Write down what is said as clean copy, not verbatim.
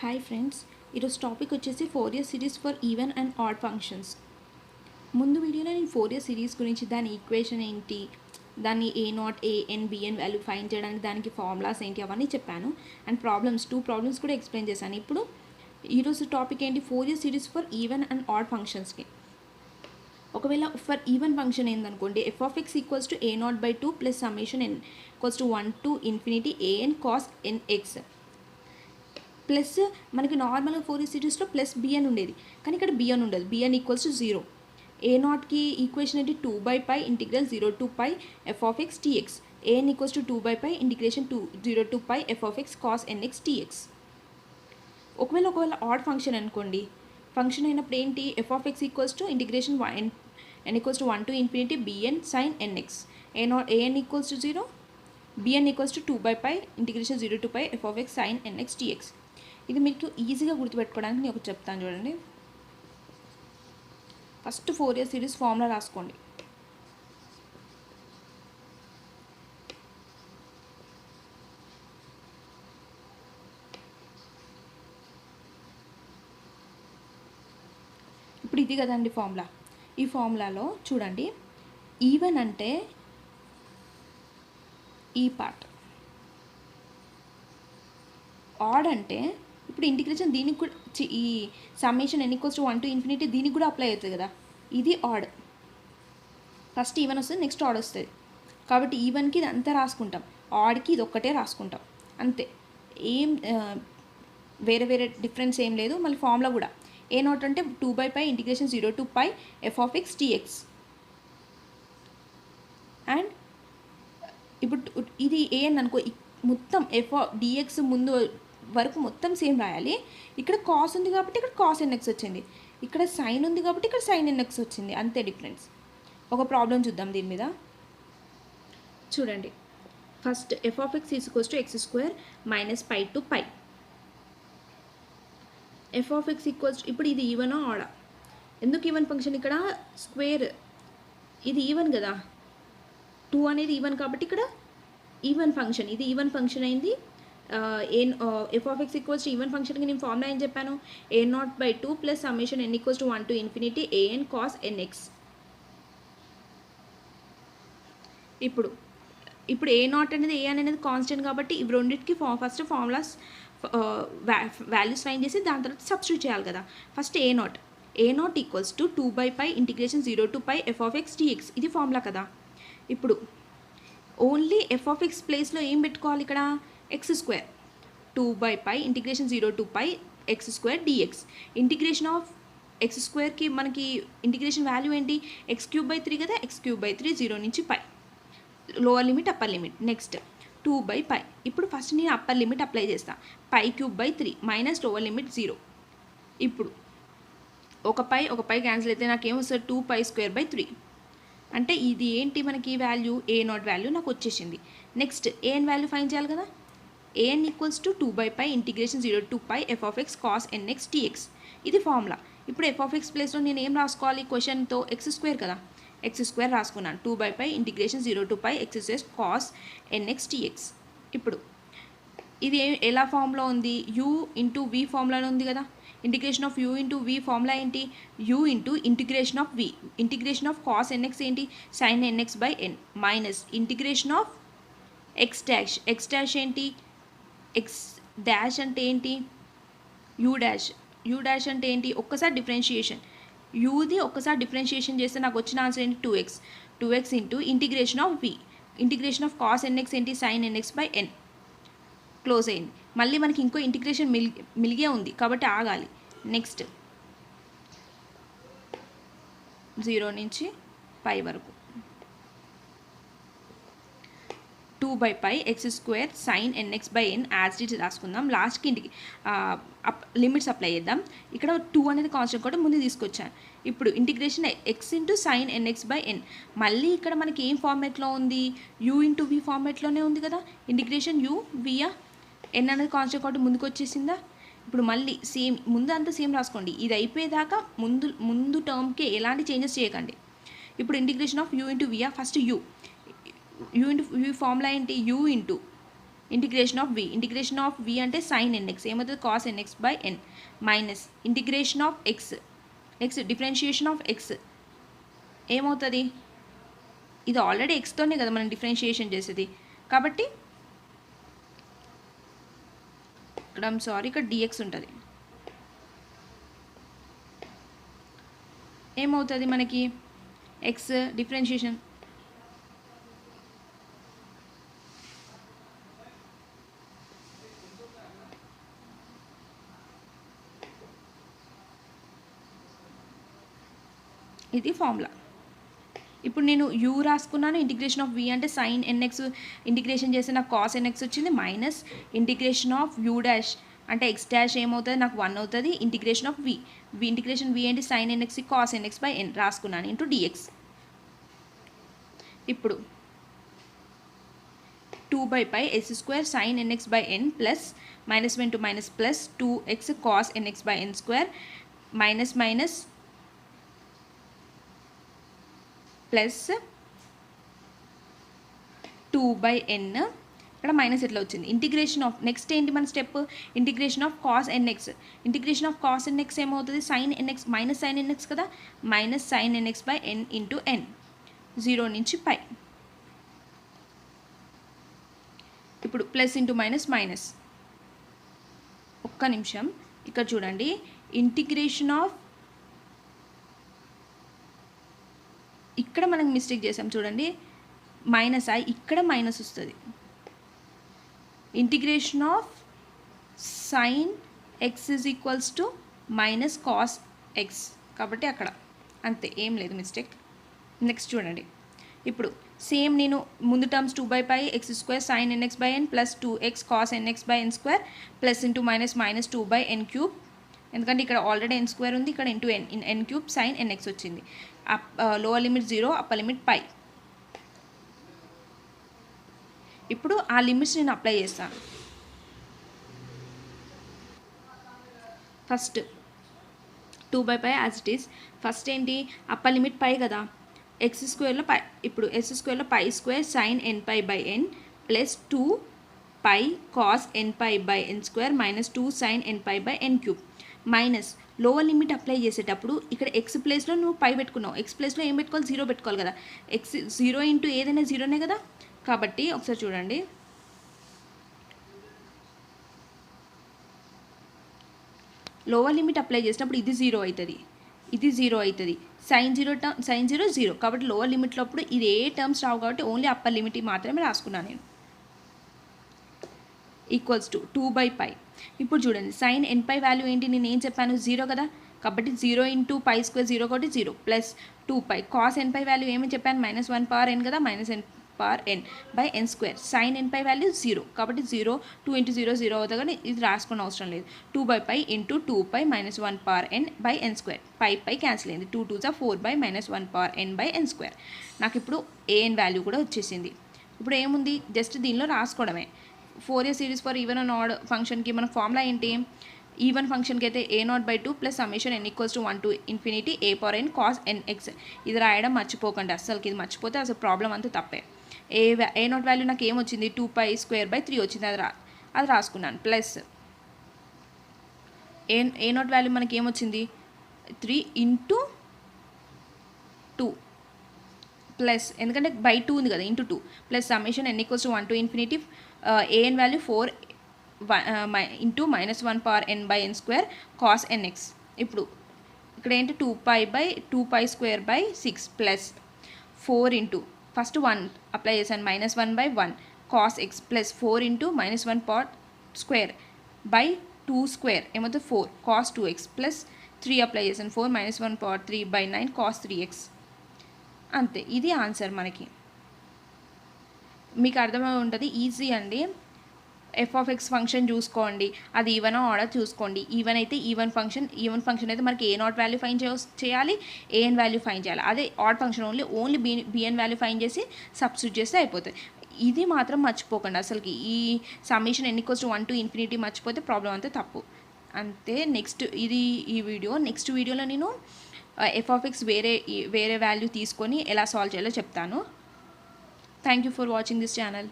Hi friends, ఈరోజు topic వచ్చేసి Fourier series for even and add functions. ముందు వీడియోలో నేను ఫోరియర్ సిరీస్ గురించి దాని ఈక్వేషన్ ఏంటి, దాన్ని A0 AN BN value find చేయడానికి దానికి ఫార్ములాస్ ఏంటి అవన్నీ చెప్పాను. అండ్ టూ ప్రాబ్లమ్స్ కూడా ఎక్స్ప్లెయిన్ చేశాను. ఇప్పుడు ఈరోజు టాపిక్ ఏంటి, Fourier series for even and odd ఫంక్షన్స్కి. ఒకవేళ ఫర్ ఈవెన్ ఫంక్షన్ ఏందనుకోండి, f(x) equals to A0/2 plus summation n equals to 1 to infinity AN cos nx plus మనకి నార్మల్గా ఫోరియర్ సిరీస్లో ప్లస్ బిఎన్ ఉండేది, కానీ ఇక్కడ బిఎన్ ఉండదు. B n equals to 0. A0కి ఈక్వేషన్ ఏంటి, 2/π integral 0 to π f(x) dx. AN equals to 2/π integration 0 to π f(x) cos nx dx. ఒకవేళ ఆడ్ ఫంక్షన్ అనుకోండి, ఫంక్షన్ అయినప్పుడు ఏంటి, f(x) equals to integration n equals to 1 to infinity bn sin nx. AN equals to 0, bn equals to 2/π integration 0 to π f(x) sin nx dx. ఇది మీకు ఈజీగా గుర్తుపెట్టుకోవడానికి నేను ఒకటి చెప్తాను చూడండి. ఫస్ట్ ఫోరియర్ సిరీస్ ఫార్ములా రాసుకోండి. ఇప్పుడు ఇది కదండి ఫార్ములా. ఈ ఫార్ములాలో చూడండి, ఈవెన్ అంటే ఈ పార్ట్, ఆడ్ అంటే ఇప్పుడు ఇంటిగ్రేషన్ దీనికి కూడా ఈ summation n equals to 1 to infinity దీనికి కూడా అప్లై అవుతుంది కదా. ఇది ఆడ్. ఫస్ట్ ఈవెన్ వస్తుంది, నెక్స్ట్ ఆడ్ వస్తుంది. కాబట్టి ఈవెన్కి ఇది అంతా రాసుకుంటాం, ఆడ్కి ఇది ఒక్కటే రాసుకుంటాం అంతే. ఏం వేరే డిఫరెన్స్ ఏం లేదు. మళ్ళీ ఫార్ములా కూడా A0 అంటే 2/π integration 0 to π f(x) dx. And ఇప్పుడు ఇది ఏన్ అనుకో, మొత్తం dx ముందు వరకు మొత్తం సేమ్ రాయాలి. ఇక్కడ కాస్ ఉంది కాబట్టి ఇక్కడ కాస్ nx వచ్చింది, ఇక్కడ సైన్ ఉంది కాబట్టి ఇక్కడ సైన్ nx వచ్చింది, అంతే డిఫరెన్స్. ఒక ప్రాబ్లం చూద్దాం దీని మీద. చూడండి, first f(x) equals to x² minus π to π. f(x) equals, ఇప్పుడు ఇది ఈవెనా ఆడా? ఎందుకు ఈవెన్ ఫంక్షన్, ఇక్కడ స్క్వేర్, ఇది ఈవెన్ కదా, 2 అనేది ఈవెన్ కాబట్టి ఇక్కడ ఈవెన్ ఫంక్షన్, ఇది ఈవెన్ ఫంక్షన్ అయింది. f(x) ఈక్వల్స్ టు ఈవెన్ ఫంక్షన్కి నేను ఫార్ములా ఏం చెప్పాను, A0/2 plus summation n equals to 1 to infinity AN cos nx. ఇప్పుడు A0 అనేది AN అనేది కాన్స్టెంట్ కాబట్టి ఇవి రెండింటికి ఫస్ట్ ఫార్ములాస్ వాల్యూస్ ఫైండ్ చేసి దాని తర్వాత సబ్స్టిట్యూట్ చేయాలి కదా. First A0 equals to 2/π integration 0 to π f(x) dx. ఇది ఫార్ములా కదా. ఇప్పుడు ఓన్లీ f(x) ప్లేస్లో ఏం పెట్టుకోవాలి, ఇక్కడ x², 2/π integration 0 to π x² dx. Integration of x²కి మనకి ఇంటిగ్రేషన్ వాల్యూ ఏంటి, x³/3 కదా, x³/3 0 నుంచి π, lower limit upper limit. Next 2/π. ఇప్పుడు ఫస్ట్ నేను అప్పర్ లిమిట్ అప్లై చేస్తాను, π³/3 మైనస్ లోవర్ లిమిట్ 0. ఇప్పుడు ఒక పై క్యాన్సిల్ అయితే నాకు ఏమొస్తుంది, 2π²/3. అంటే ఇది ఏంటి, మనకి వాల్యూ A0 వాల్యూ నాకు వచ్చేసింది. నెక్స్ట్ AN వాల్యూ ఫైండ్ చేయాలి కదా. AN equals to 2/π integration 0 to π f(x) cos nx dx. ఇది ఫార్ములా. ఇప్పుడు f(x) ప్లేస్లో నేను ఏం రాసుకోవాలి, క్వశ్చన్తో x² కదా, x² రాసుకున్నాను. 2/π integration 0 to π x² cos nx dx. ఇప్పుడు ఇది ఎలా ఫార్ములా ఉంది, u ఇంటూ v ఫార్ములాలో ఉంది కదా. Integration of u into v formula ఏంటి, u into integration of v. Integration of cos nx ఏంటి, sin nx/n minus integration of x dash ఏంటి, x dash అంటే ఏంటి, u డాష్ అంటే ఏంటి, ఒక్కసారి డిఫరెన్షియేషన్, యూది ఒక్కసారి డిఫరెన్షియేషన్ చేస్తే నాకు వచ్చిన ఆన్సర్ ఏంటి, 2x into integration of v. Integration of cos nx ఏంటి, sin nx/n. క్లోజ్ అయింది. మళ్ళీ మనకి ఇంకో ఇంటిగ్రేషన్ మిలిగే ఉంది కాబట్టి ఆగాలి. నెక్స్ట్ 0 నుంచి π వరకు 2/π x² sin nx/n as it రాసుకుందాం. లాస్ట్కి ఇంటికి లిమిట్స్ అప్లై చేద్దాం. ఇక్కడ 2 అనేది కాన్స్టెంట్ కూడా ముందు తీసుకొచ్చాను. ఇప్పుడు integration x into sin nx/n. మళ్ళీ ఇక్కడ మనకి ఏం ఫార్మేట్లో ఉంది, u ఇంటూ v ఫార్మేట్లోనే ఉంది కదా. ఇంటిగ్రేషన్ u via n అనేది కాన్స్టెంట్ కాబట్టి ముందుకు వచ్చేసిందా. ఇప్పుడు మళ్ళీ సేమ్, ముందు అంతా సేమ్ రాసుకోండి. ఇది అయిపోయేదాకా ముందు టర్మ్కి ఎలాంటి చేంజెస్ చేయకండి. ఇప్పుడు integration of u into v, first u into v formula ఏంటి, u into integration of v అంటే సైన్ nx ఏమవుతుంది cos nx by n minus integration of x differentiation of x ఏమవుతుంది, ఇది ఆల్రెడీ ఎక్స్తోనే కదా మనం డిఫరెన్షియేషన్ చేసేది కాబట్టి ఇక్కడ dx ఉంటుంది. ఏమవుతుంది మనకి x డిఫరెన్షియేషన్ ఇది ఫార్ములా. ఇప్పుడు నేను u రాసుకున్నాను, ఇంటిగ్రేషన్ ఆఫ్ v అంటే సైన్ nx ఇంటిగ్రేషన్ చేస్తే నాకు కాస్ nx వచ్చింది, minus integration of u dash అంటే x డాష్ ఏమవుతుంది నాకు 1 అవుతుంది, ఇంటిగ్రేషన్ ఆఫ్ ఇంటిగ్రేషన్ v అంటే sine nx cos nx by n రాసుకున్నాను ఇంటూ dx. ఇప్పుడు 2/π s² sin nx by n plus minus into minus plus 2x cos nx by n² minus minus plus 2/n ఇక్కడ minus ఎట్లా వచ్చింది. Integration of next ఏంటి మన step, integration of cos nx. Integration of cos nx ఏమవుతుంది sine nx minus sine nx కదా, minus sine nx by n into n 0 నుంచి π. ఇప్పుడు plus into minus minus. ఒక్క నిమిషం ఇక్కడ చూడండి, ఇంటిగ్రేషన్ ఆఫ్ ఇక్కడ మనం మిస్టేక్ చేసాం చూడండి, మైనస్ ఐ ఇక్కడ మైనస్ వస్తుంది. Integration of sign X is equals to minus cos X కాబట్టి అక్కడ అంతే, ఏం లేదు మిస్టేక్. నెక్స్ట్ చూడండి, ఇప్పుడు సేమ్ నేను ముందు terms 2/π x² sin nx by n plus 2x cos nx by n² plus into minus minus 2/n³ ఎందుకంటే ఇక్కడ ఆల్రెడీ n² ఉంది, ఇక్కడ ఇంటూ n³ sin nx వచ్చింది. Lower limit 0, upper limit π. ఇప్పుడు ఆ లిమిట్స్ నేను అప్లై చేస్తాను. First 2/π as it is. First ఏంటి అప్పర్ లిమిట్ π కదా, x² π. ఇప్పుడు s² π² sin nπ by n plus 2π cos nπ by n² minus 2 sin nπ by n³ minus lower limit apply చేసేటప్పుడు ఇక్కడ X ప్లేస్లో నువ్వు పై పెట్టుకున్నావు, ఎక్స్ ప్లేస్లో ఏం పెట్టుకోవాలి 0 పెట్టుకోవాలి కదా, ఎక్స్ 0 ఇంటూ ఏదైనా 0నే కదా. కాబట్టి ఒకసారి చూడండి, లోవర్ లిమిట్ అప్లై చేసినప్పుడు ఇది 0 అవుతుంది, ఇది 0 అవుతుంది, సైన్ 0 0 కాబట్టి లోవర్ లిమిట్లో అప్పుడు ఇది ఏ టర్మ్స్ రావు కాబట్టి ఓన్లీ అప్పర్ లిమిట్ మాత్రమే రాసుకున్నాను నేను. Equals to 2/π. ఇప్పుడు చూడండి సైన్ nπ వాల్యూ ఏంటి, నేను ఏం చెప్పాను 0 కదా, కాబట్టి 0 ఇంటూ π² 0 కాబట్టి 0 ప్లస్ 2π కాస్ nπ వాల్యూ ఏమని చెప్పాను -1 పవర్ n కదా, -n power n by n². Sine nπ value 0 కాబట్టి 0 2 ఇంటూ 0 0 అవుతుంది కానీ ఇది రాసుకున్న అవసరం లేదు. 2/π into 2π -1 power n by n². Pi cancel అయింది, 2 2 4 by -1 power n by n². నాకు ఇప్పుడు an వాల్యూ కూడా వచ్చేసింది. ఇప్పుడు ఏముంది జస్ట్ దీనిలో రాసుకోవడమే. Fourier series for even and odd ఫంక్షన్కి మన ఫార్ములా ఏంటి, ఈవెన్ ఫంక్షన్కి అయితే a02 plus summation n = 1 to infinity a power n cos nx. ఇది రాయడం మర్చిపోకండి అస్సలకి, ఇది మర్చిపోతే అసలు ప్రాబ్లం అంతా తప్పే. a0 వాల్యూ నాకు ఏమొచ్చింది 2π² 3 వచ్చింది, అది రాసుకున్నాను. ప్లస్ a0 వాల్యూ మనకి ఏమొచ్చింది 3 ఇంటూ 2 ప్లస్ ఎందుకంటే బై 2 ఉంది కదా into 2 plus summation n = 1 to infinity an value 4 into -1 power n by n² cos nx. ఇప్పుడు ఇక్కడ ఏంటి 2π² by 6 plus 4 into first 1 apply చేశాను -1 by 1 cos x plus 4 into -1 power square by 2² ఏమవుతుంది 4 cos 2x plus 3 apply చేశాను 4 -1 power 3 by 9 cos 3x. అంతే, ఇది answer మనకి. మీకు అర్థమై ఉంటుంది, ఈజీ అండి. f(x) ఫంక్షన్ చూసుకోండి, అది ఈవెన్ ఆర్డర్ చూసుకోండి. ఈవెన్ అయితే ఈవెన్ ఫంక్షన్ అయితే మనకి a0 వాల్యూ ఫైన్ చేయాలి, an వాల్యూ ఫైన్ చేయాలి. అదే add function only bn value fine చేసి సబ్స్టిట్యూట్ చేస్తే అయిపోతుంది. ఇది మాత్రం మర్చిపోకండి అసలుకి, ఈ సమ్మేషన్ n = 1 to infinity మర్చిపోతే ప్రాబ్లం అంతా తప్పు. అంతే. ఇది ఈ వీడియో. నెక్స్ట్ వీడియోలో నేను f(x) వేరే వాల్యూ తీసుకొని ఎలా సాల్వ్ చేయాలో చెప్తాను. Thank you for watching this channel.